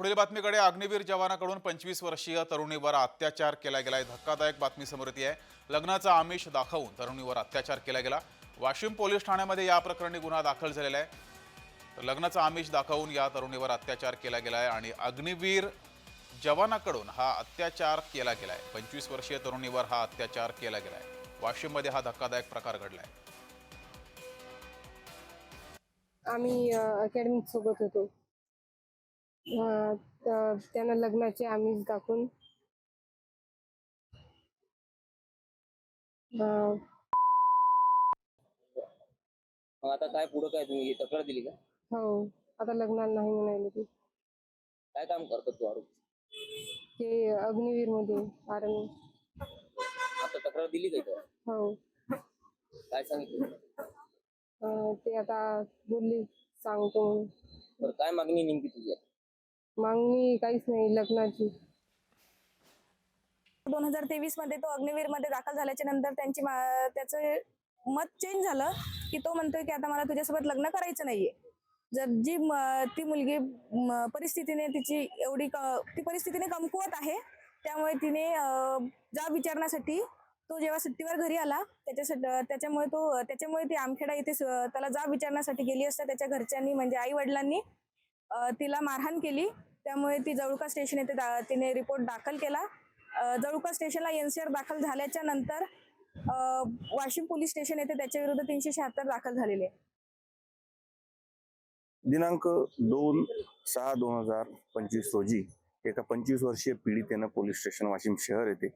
पुढील बातमीकडे. अग्निवीर जवानाकडून 25 वर्षीय तरुणीवर अत्याचार केला गेलाय. धक्कादायक बातमी समोर येते आहे. लग्नाचा आमिष दाखवून तरुणीवर अत्याचार केला गेला. वाशिम पोलीस ठाण्यामध्ये या प्रकरणी गुन्हा दाखल झालेला आहे. तर लग्नाचा आमिष दाखवून या तरुणीवर अत्याचार केला गेलाय आणि अग्निवीर जवानाकडून हा अत्याचार केला गेलाय. 25 वर्षीय तरुणीवर हा अत्याचार केला गेलाय. वाशिममध्ये हा धक्कादायक प्रकार घडलाय. आम्ही अकॅडमिक सोबत होतो. त्यांना लग्नाचे आमिष दाखवून मग आता काय पुढे काय तुम्ही तक्रार दिली का? हो, आता लग्नाला नाही म्हणाले ते. काय काम करतात तू आरोप? ते अग्निवीर मध्ये आर्मी. आता तक्रार दिली का इथं? हो, काय सांगितलं? ते आता बोलली सांगतो म्हणून. बरं, काय मागणी नेमकी तुझी आहे? मागणी काहीच नाही, लग्नाची. 2023 मध्ये तो अग्निवीर मध्ये दाखल झाल्याच्या नंतर त्याचं मत चेंज झालं की तो म्हणतोय की आता मला तुझ्यासोबत लग्न करायचं नाहीये. जर ती मुलगी परिस्थितीने ती परिस्थितीने कमकुवत आहे, त्यामुळे तिने जाब विचारण्यासाठी तो जेव्हा सुट्टीवर घरी आला त्याच्यामुळे ती आमखेडा येथे त्याला जाब विचारण्यासाठी गेली असता त्याच्या घरच्यांनी म्हणजे आई वडिलांनी तिला मारहाण केली. त्यामुळे ती जळुका स्टेशन येथे तिने रिपोर्ट दाखल केला. जळुका स्टेशनला NCR दाखल झाल्याच्या नंतर वाशिम पोलीस स्टेशन येथे त्याच्या विरुद्ध 376 दाखल झालेले आहे. दिनांक 2/6/2025 रोजी एका 25 वर्षीय पीडितेनं पोलीस स्टेशन वाशिम शहर येथे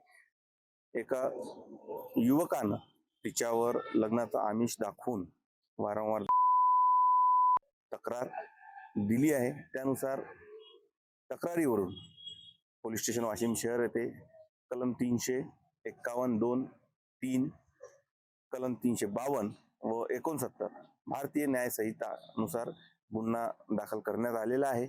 एका युवकानं तिच्यावर लग्नाचा आमिष दाखवून वारंवार तक्रार दिली आहे. त्यानुसार तक्रारीवरून पोलीस स्टेशन वाशिम शहर येथे कलम 351(2)(3), कलम 352 व 69 भारतीय न्याय संहितानुसार गुन्हा दाखल करण्यात आलेला आहे.